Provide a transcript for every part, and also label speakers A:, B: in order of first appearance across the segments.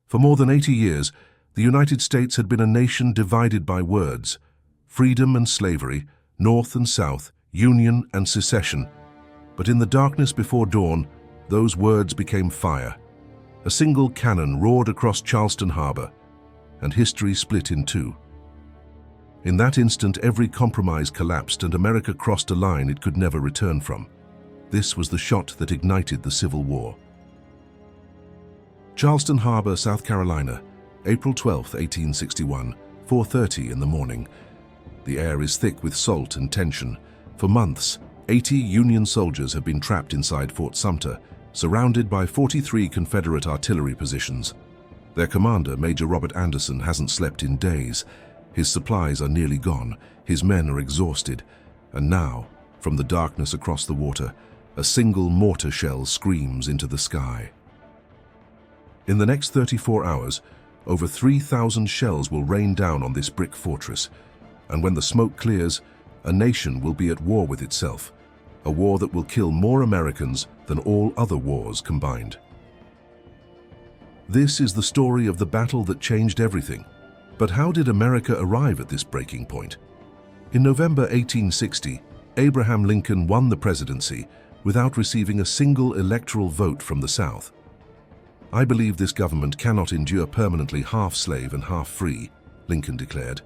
A: For more than 80 years, the United States had been a nation divided by words: freedom and slavery, North and South, Union and secession. But in the darkness before dawn, those words became fire. A single cannon roared across Charleston Harbor, and history split in two. In that instant, every compromise collapsed and America crossed a line it could never return from. This was the shot that ignited the Civil War. Charleston Harbor, South Carolina, April 12, 1861, 4:30 in the morning. The air is thick with salt and tension. For months, 80 Union soldiers have been trapped inside Fort Sumter, surrounded by 43 Confederate artillery positions. Their commander, Major Robert Anderson, hasn't slept in days. His supplies are nearly gone, his men are exhausted, and now, from the darkness across the water, a single mortar shell screams into the sky. In the next 34 hours, over 3,000 shells will rain down on this brick fortress, and when the smoke clears, a nation will be at war with itself, a war that will kill more Americans than all other wars combined. This is the story of the battle that changed everything. But how did America arrive at this breaking point? In November 1860, Abraham Lincoln won the presidency without receiving a single electoral vote from the South. "I believe this government cannot endure permanently half slave and half free," Lincoln declared.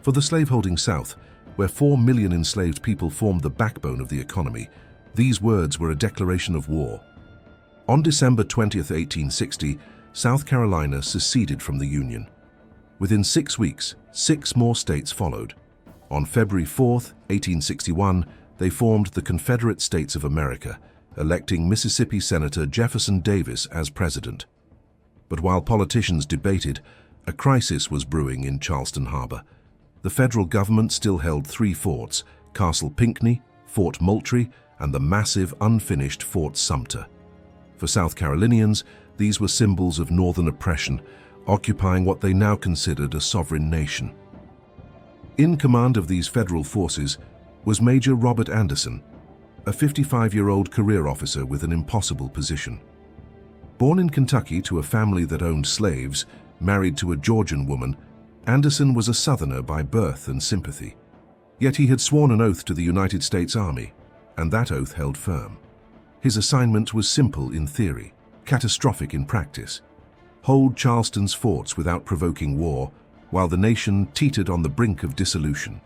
A: For the slaveholding South, where 4 million enslaved people formed the backbone of the economy, these words were a declaration of war. On December 20, 1860, South Carolina seceded from the Union. Within 6 weeks, 6 more states followed. On February 4, 1861, they formed the Confederate States of America, electing Mississippi Senator Jefferson Davis as president. But while politicians debated, a crisis was brewing in Charleston Harbor. The federal government still held 3 forts: Castle Pinckney, Fort Moultrie, and the massive unfinished Fort Sumter. For South Carolinians, these were symbols of northern oppression, occupying what they now considered a sovereign nation. In command of these federal forces was Major Robert Anderson, a 55-year-old career officer with an impossible position. Born in Kentucky to a family that owned slaves, married to a Georgian woman, Anderson was a Southerner by birth and sympathy. Yet he had sworn an oath to the United States Army, and that oath held firm. His assignment was simple in theory, catastrophic in practice: hold Charleston's forts without provoking war, while the nation teetered on the brink of dissolution.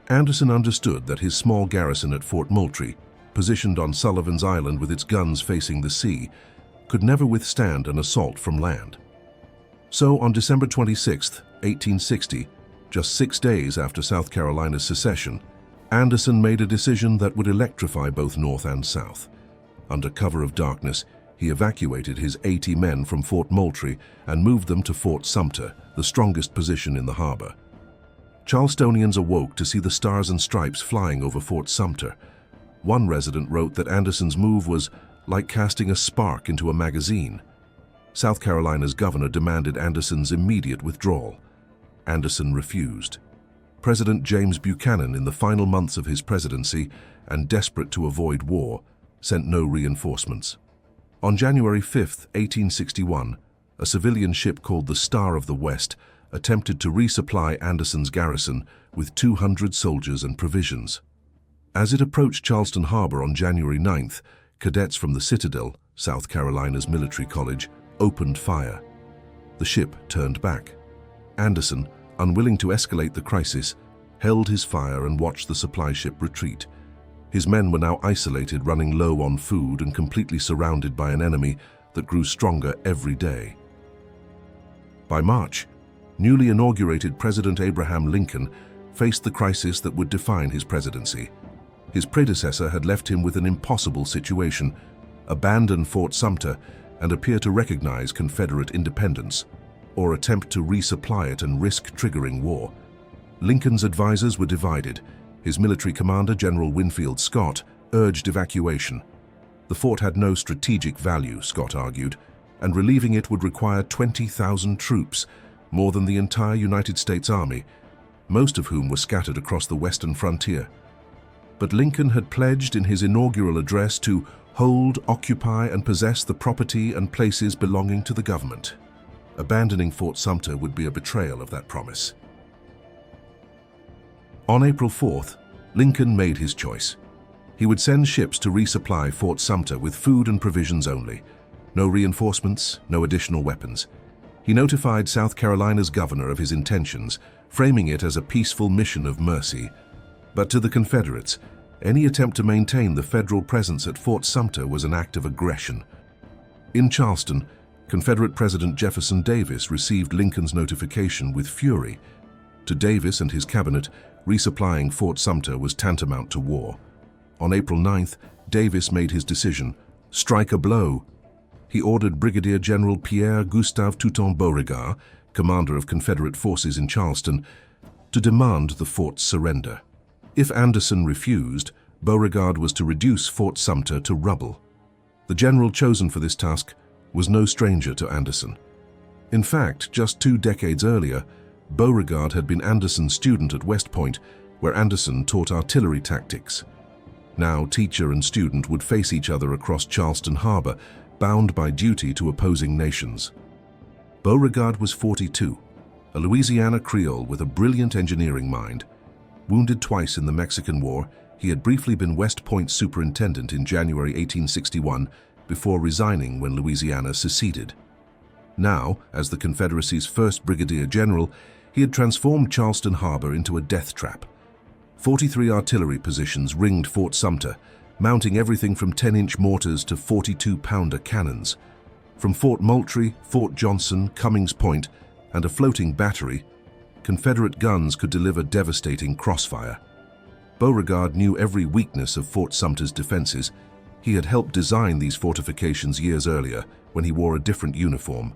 A: Anderson understood that his small garrison at Fort Moultrie, positioned on Sullivan's Island with its guns facing the sea, could never withstand an assault from land. So on December 26, 1860, just 6 days after South Carolina's secession, Anderson made a decision that would electrify both North and South. Under cover of darkness, he evacuated his 80 men from Fort Moultrie and moved them to Fort Sumter, the strongest position in the harbor. Charlestonians awoke to see the stars and stripes flying over Fort Sumter. One resident wrote that Anderson's move was like casting a spark into a magazine. South Carolina's governor demanded Anderson's immediate withdrawal. Anderson refused. President James Buchanan, in the final months of his presidency and desperate to avoid war, sent no reinforcements. On January 5, 1861, a civilian ship called the Star of the West attempted to resupply Anderson's garrison with 200 soldiers and provisions. As it approached Charleston Harbor on January 9th, cadets from the Citadel, South Carolina's military college, opened fire. The ship turned back. Anderson, unwilling to escalate the crisis, held his fire and watched the supply ship retreat. His men were now isolated, running low on food and completely surrounded by an enemy that grew stronger every day. By March, newly inaugurated President Abraham Lincoln faced the crisis that would define his presidency. His predecessor had left him with an impossible situation: abandon Fort Sumter and appear to recognize Confederate independence, or attempt to resupply it and risk triggering war. Lincoln's advisors were divided. His military commander, General Winfield Scott, urged evacuation. The fort had no strategic value, Scott argued, and relieving it would require 20,000 troops, more than the entire United States Army, most of whom were scattered across the western frontier. But Lincoln had pledged in his inaugural address to hold, occupy, and possess the property and places belonging to the government. Abandoning Fort Sumter would be a betrayal of that promise. On April 4th, Lincoln made his choice. He would send ships to resupply Fort Sumter with food and provisions only. No reinforcements, no additional weapons. He notified South Carolina's governor of his intentions, framing it as a peaceful mission of mercy. But to the Confederates, any attempt to maintain the federal presence at Fort Sumter was an act of aggression. In Charleston, Confederate President Jefferson Davis received Lincoln's notification with fury. To Davis and his cabinet, resupplying Fort Sumter was tantamount to war. On April 9th, Davis made his decision: strike a blow. He ordered Brigadier General Pierre Gustave Toutant Beauregard, commander of Confederate forces in Charleston, to demand the fort's surrender. If Anderson refused, Beauregard was to reduce Fort Sumter to rubble. The general chosen for this task was no stranger to Anderson. In fact, just 2 decades earlier, Beauregard had been Anderson's student at West Point, where Anderson taught artillery tactics. Now teacher and student would face each other across Charleston Harbor, bound by duty to opposing nations. Beauregard was 42, a Louisiana Creole with a brilliant engineering mind. Wounded twice in the Mexican War, he had briefly been West Point superintendent in January 1861 before resigning when Louisiana seceded. Now, as the Confederacy's first brigadier general, he had transformed Charleston Harbor into a death trap. 43 artillery positions ringed Fort Sumter, mounting everything from 10-inch mortars to 42-pounder cannons. From Fort Moultrie, Fort Johnson, Cummings Point, and a floating battery, Confederate guns could deliver devastating crossfire. Beauregard knew every weakness of Fort Sumter's defenses. He had helped design these fortifications years earlier, when he wore a different uniform.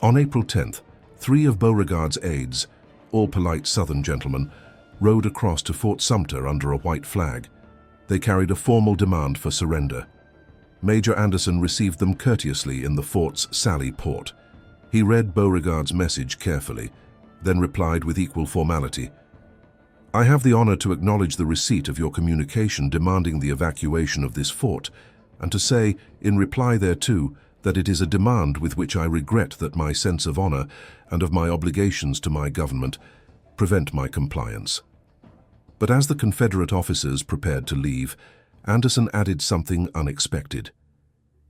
A: On April 10th, 3 of Beauregard's aides, all polite Southern gentlemen, rode across to Fort Sumter under a white flag. They carried a formal demand for surrender. Major Anderson received them courteously in the fort's Sally Port. He read Beauregard's message carefully, then replied with equal formality: "I have the honor to acknowledge the receipt of your communication demanding the evacuation of this fort, and to say, in reply thereto, that it is a demand with which I regret that my sense of honor and of my obligations to my government prevent my compliance." But as the Confederate officers prepared to leave, Anderson added something unexpected.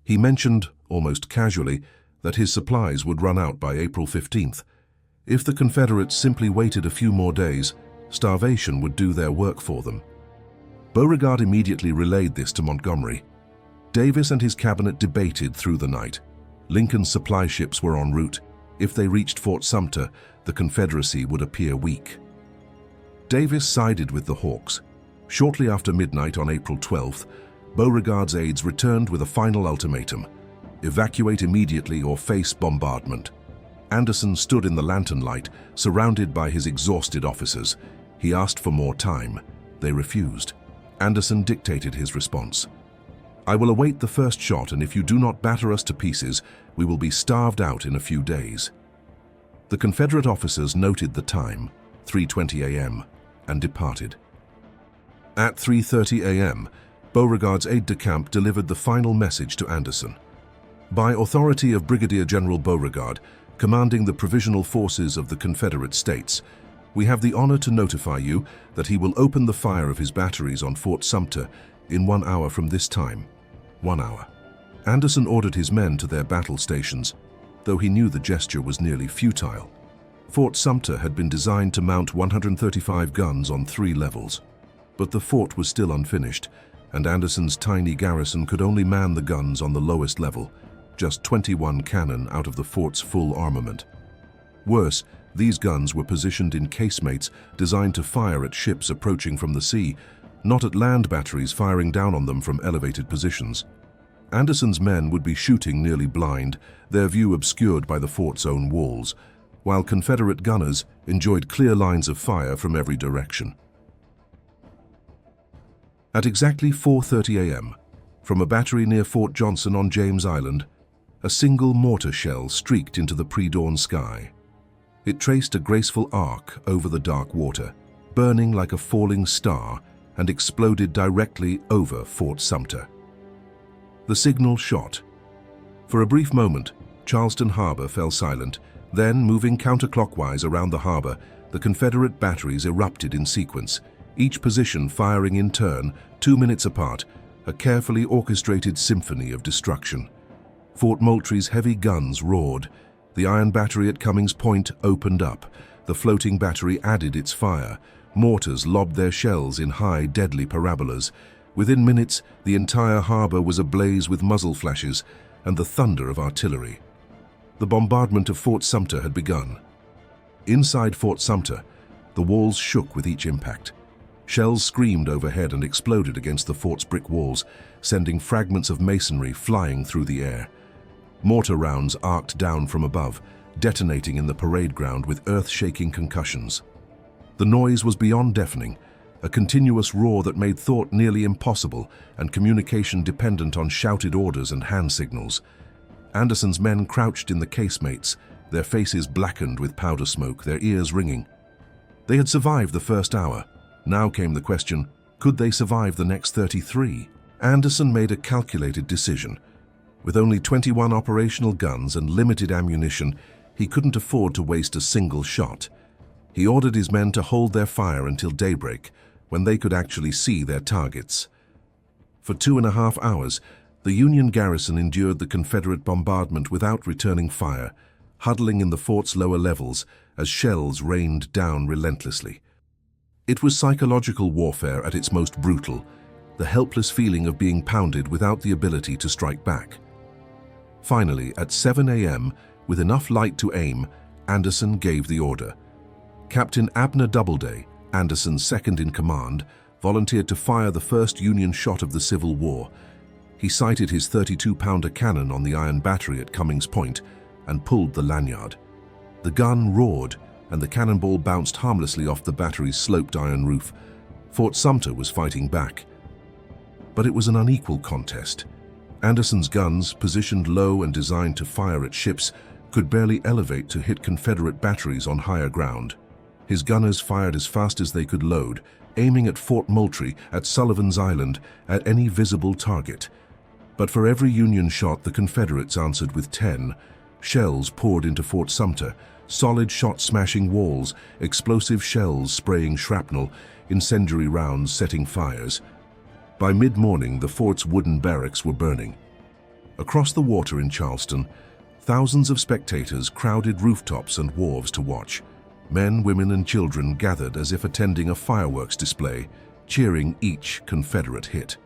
A: He mentioned, almost casually, that his supplies would run out by April 15th. If the Confederates simply waited a few more days, starvation would do their work for them. Beauregard immediately relayed this to Montgomery. Davis and his cabinet debated through the night. Lincoln's supply ships were en route. If they reached Fort Sumter, the Confederacy would appear weak. Davis sided with the Hawks. Shortly after midnight on April 12th, Beauregard's aides returned with a final ultimatum: evacuate immediately or face bombardment. Anderson stood in the lantern light, surrounded by his exhausted officers. He asked for more time. They refused. Anderson dictated his response: "I will await the first shot, and if you do not batter us to pieces, we will be starved out in a few days." The Confederate officers noted the time, 3:20 a.m., and departed. At 3:30 a.m., Beauregard's aide-de-camp delivered the final message to Anderson. "By authority of Brigadier General Beauregard, commanding the provisional forces of the Confederate States, we have the honor to notify you that he will open the fire of his batteries on Fort Sumter in 1 hour from this time." 1 hour. Anderson ordered his men to their battle stations, though he knew the gesture was nearly futile. Fort Sumter had been designed to mount 135 guns on 3 levels. But the fort was still unfinished, and Anderson's tiny garrison could only man the guns on the lowest level, just 21 cannon out of the fort's full armament. Worse, these guns were positioned in casemates designed to fire at ships approaching from the sea, not at land batteries firing down on them from elevated positions. Anderson's men would be shooting nearly blind, their view obscured by the fort's own walls, while Confederate gunners enjoyed clear lines of fire from every direction. At exactly 4:30 a.m., from a battery near Fort Johnson on James Island, a single mortar shell streaked into the pre-dawn sky. It traced a graceful arc over the dark water, burning like a falling star, and exploded directly over Fort Sumter. The signal shot. For a brief moment, Charleston Harbor fell silent. Then, moving counterclockwise around the harbor, the Confederate batteries erupted in sequence, each position firing in turn, 2 minutes apart, a carefully orchestrated symphony of destruction. Fort Moultrie's heavy guns roared. The iron battery at Cummings Point opened up. The floating battery added its fire. Mortars lobbed their shells in high, deadly parabolas. Within minutes, the entire harbor was ablaze with muzzle flashes and the thunder of artillery. The bombardment of Fort Sumter had begun. Inside Fort Sumter, the walls shook with each impact. Shells screamed overhead and exploded against the fort's brick walls, sending fragments of masonry flying through the air. Mortar rounds arced down from above, detonating in the parade ground with earth-shaking concussions. The noise was beyond deafening, a continuous roar that made thought nearly impossible and communication dependent on shouted orders and hand signals. Anderson's men crouched in the casemates, their faces blackened with powder smoke, their ears ringing. They had survived the first hour. Now came the question, could they survive the next 33? Anderson made a calculated decision. With only 21 operational guns and limited ammunition, he couldn't afford to waste a single shot. He ordered his men to hold their fire until daybreak, when they could actually see their targets. For 2.5 hours, the Union garrison endured the Confederate bombardment without returning fire, huddling in the fort's lower levels as shells rained down relentlessly. It was psychological warfare at its most brutal, the helpless feeling of being pounded without the ability to strike back. Finally, at 7 a.m., with enough light to aim, Anderson gave the order. Captain Abner Doubleday, Anderson's second-in-command, volunteered to fire the first Union shot of the Civil War. He sighted his 32-pounder cannon on the iron battery at Cummings Point and pulled the lanyard. The gun roared, and the cannonball bounced harmlessly off the battery's sloped iron roof. Fort Sumter was fighting back. But it was an unequal contest. Anderson's guns, positioned low and designed to fire at ships, could barely elevate to hit Confederate batteries on higher ground. His gunners fired as fast as they could load, aiming at Fort Moultrie, at Sullivan's Island, at any visible target. But for every Union shot, the Confederates answered with 10. Shells poured into Fort Sumter, solid shot smashing walls, explosive shells spraying shrapnel, incendiary rounds setting fires. By mid-morning, the fort's wooden barracks were burning. Across the water in Charleston, thousands of spectators crowded rooftops and wharves to watch. Men, women, and children gathered as if attending a fireworks display, cheering each Confederate hit.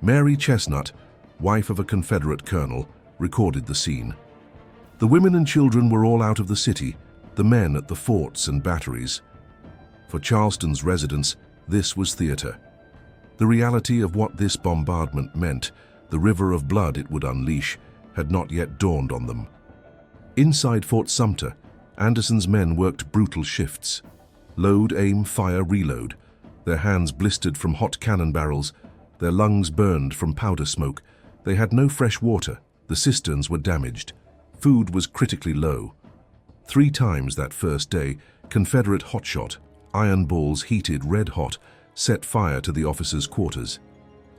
A: Mary Chestnut, wife of a Confederate colonel, recorded the scene. The women and children were all out of the city, the men at the forts and batteries. For Charleston's residents, this was theater. The reality of what this bombardment meant, the river of blood it would unleash, had not yet dawned on them. Inside Fort Sumter, Anderson's men worked brutal shifts. Load, aim, fire, reload. Their hands blistered from hot cannon barrels, their lungs burned from powder smoke. They had no fresh water, the cisterns were damaged. Food was critically low. 3 times that first day, Confederate hotshot, iron balls heated red-hot, set fire to the officers' quarters.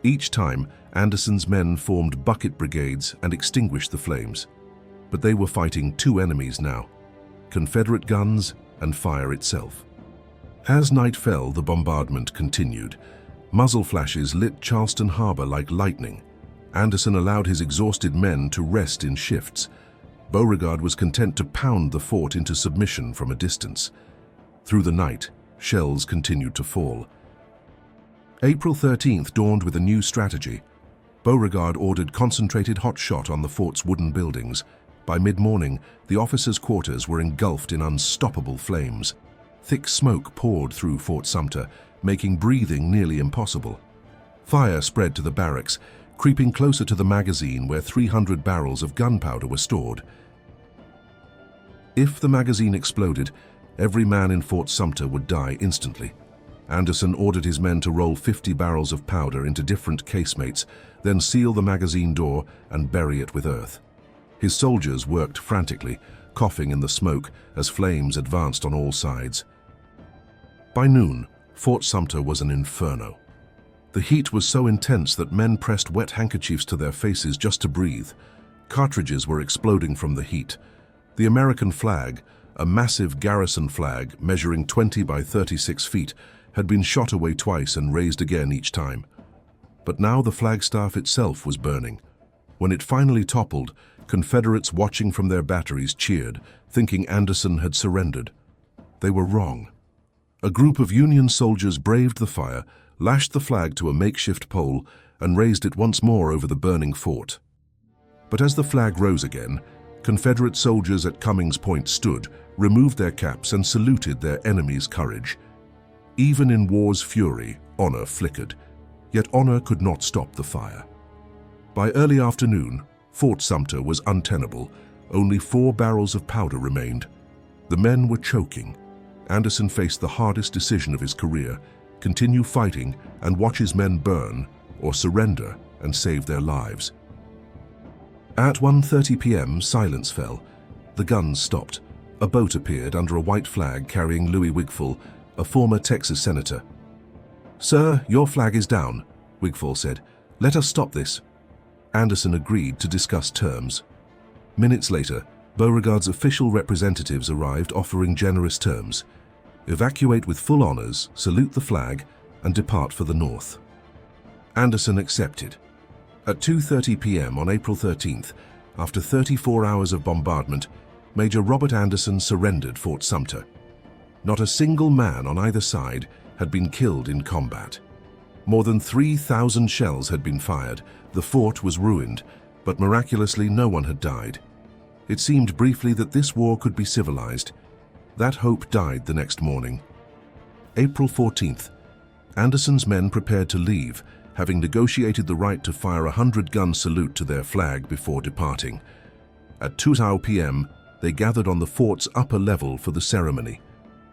A: Each time, Anderson's men formed bucket brigades and extinguished the flames. But they were fighting 2 enemies now: Confederate guns and fire itself. As night fell, the bombardment continued. Muzzle flashes lit Charleston Harbor like lightning. Anderson allowed his exhausted men to rest in shifts. Beauregard was content to pound the fort into submission from a distance. Through the night, shells continued to fall. April 13th dawned with a new strategy. Beauregard ordered concentrated hot shot on the fort's wooden buildings. By mid-morning, the officers' quarters were engulfed in unstoppable flames. Thick smoke poured through Fort Sumter, making breathing nearly impossible. Fire spread to the barracks, creeping closer to the magazine where 300 barrels of gunpowder were stored. If the magazine exploded, every man in Fort Sumter would die instantly. Anderson ordered his men to roll 50 barrels of powder into different casemates, then seal the magazine door and bury it with earth. His soldiers worked frantically, coughing in the smoke as flames advanced on all sides. By noon, Fort Sumter was an inferno. The heat was so intense that men pressed wet handkerchiefs to their faces just to breathe. Cartridges were exploding from the heat. The American flag, a massive garrison flag measuring 20 by 36 feet, had been shot away twice and raised again each time. But now the flagstaff itself was burning. When it finally toppled, Confederates watching from their batteries cheered, thinking Anderson had surrendered. They were wrong. A group of Union soldiers braved the fire, lashed the flag to a makeshift pole, and raised it once more over the burning fort. But as the flag rose again, Confederate soldiers at Cummings Point stood, removed their caps, and saluted their enemy's courage. Even in war's fury, honor flickered, yet honor could not stop the fire. By early afternoon, Fort Sumter was untenable. Only 4 barrels of powder remained. The men were choking. Anderson faced the hardest decision of his career: continue fighting and watch his men burn, or surrender and save their lives. At 1:30 p.m., silence fell. The guns stopped. A boat appeared under a white flag carrying Louis Wigfall, a former Texas senator. "Sir, your flag is down," Wigfall said. "Let us stop this." Anderson agreed to discuss terms. Minutes later, Beauregard's official representatives arrived offering generous terms: evacuate with full honors, salute the flag, and depart for the north. Anderson accepted. At 2:30 p.m. on April 13th, after 34 hours of bombardment, Major Robert Anderson surrendered Fort Sumter. Not a single man on either side had been killed in combat. More than 3,000 shells had been fired. The fort was ruined, but miraculously no one had died. It seemed briefly that this war could be civilized. That hope died the next morning. April 14th, Anderson's men prepared to leave, having negotiated the right to fire a 100-gun salute to their flag before departing. At 2 p.m., they gathered on the fort's upper level for the ceremony.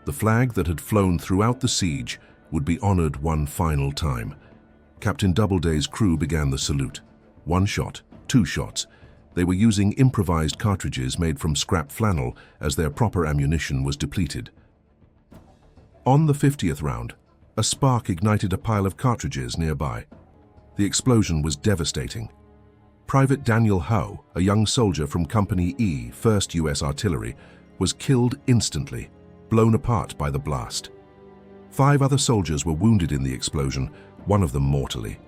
A: The flag that had flown throughout the siege would be honored one final time. Captain Doubleday's crew began the salute. 1 shot, 2 shots. They were using improvised cartridges made from scrap flannel as their proper ammunition was depleted. On the 50th round, a spark ignited a pile of cartridges nearby. The explosion was devastating. Private Daniel Howe, a young soldier from Company E, 1st U.S. Artillery, was killed instantly, blown apart by the blast. 5 other soldiers were wounded in the explosion, one of them mortally.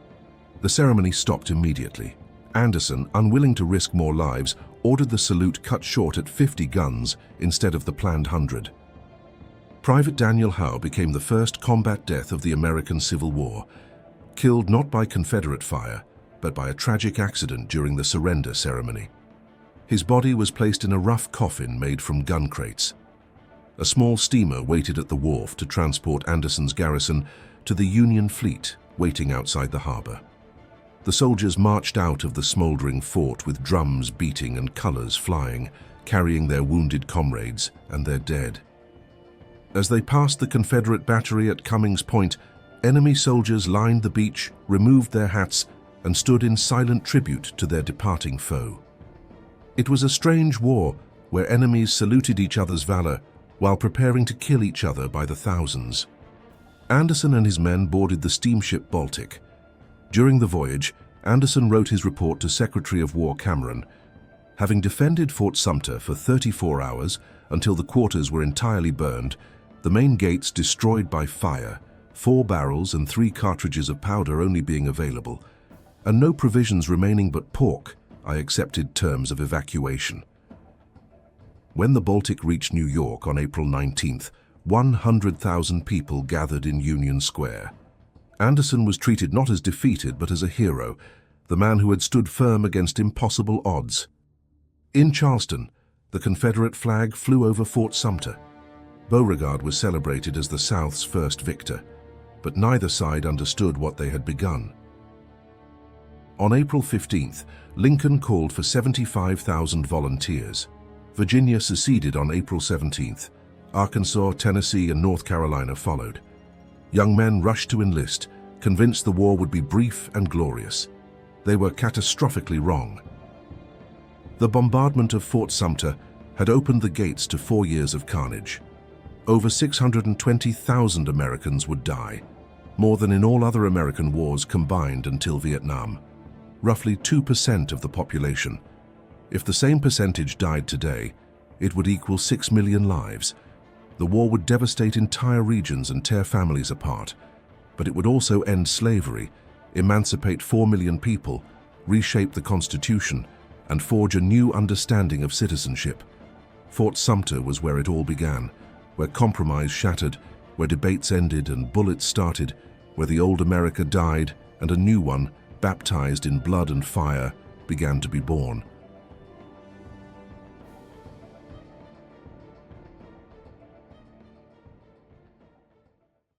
A: The ceremony stopped immediately. Anderson, unwilling to risk more lives, ordered the salute cut short at 50 guns instead of the planned 100. Private Daniel Howe became the first combat death of the American Civil War, killed not by Confederate fire, but by a tragic accident during the surrender ceremony. His body was placed in a rough coffin made from gun crates. A small steamer waited at the wharf to transport Anderson's garrison to the Union fleet waiting outside the harbor. The soldiers marched out of the smoldering fort with drums beating and colors flying, carrying their wounded comrades and their dead. As they passed the Confederate battery at Cummings Point, enemy soldiers lined the beach, removed their hats, and stood in silent tribute to their departing foe. It was a strange war where enemies saluted each other's valor while preparing to kill each other by the thousands. Anderson and his men boarded the steamship Baltic. During the voyage, Anderson wrote his report to Secretary of War Cameron. Having defended Fort Sumter for 34 hours until the quarters were entirely burned, the main gates destroyed by fire, 4 barrels and 3 cartridges of powder only being available, and no provisions remaining but pork, I accepted terms of evacuation. When the Baltic reached New York on April 19th, 100,000 people gathered in Union Square. Anderson was treated not as defeated but as a hero, the man who had stood firm against impossible odds. In Charleston, the Confederate flag flew over Fort Sumter. Beauregard was celebrated as the South's first victor, but neither side understood what they had begun. On April 15th, Lincoln called for 75,000 volunteers. Virginia seceded on April 17th. Arkansas, Tennessee, and North Carolina followed. Young men rushed to enlist, convinced the war would be brief and glorious. They were catastrophically wrong. The bombardment of Fort Sumter had opened the gates to 4 years of carnage. Over 620,000 Americans would die, more than in all other American wars combined until Vietnam. Roughly 2% of the population. If the same percentage died today, it would equal 6 million lives. The war would devastate entire regions and tear families apart, but it would also end slavery, emancipate 4 million people, reshape the Constitution, and forge a new understanding of citizenship. Fort Sumter was where it all began, where compromise shattered, where debates ended and bullets started, where the old America died and a new one, baptized in blood and fire, began to be born.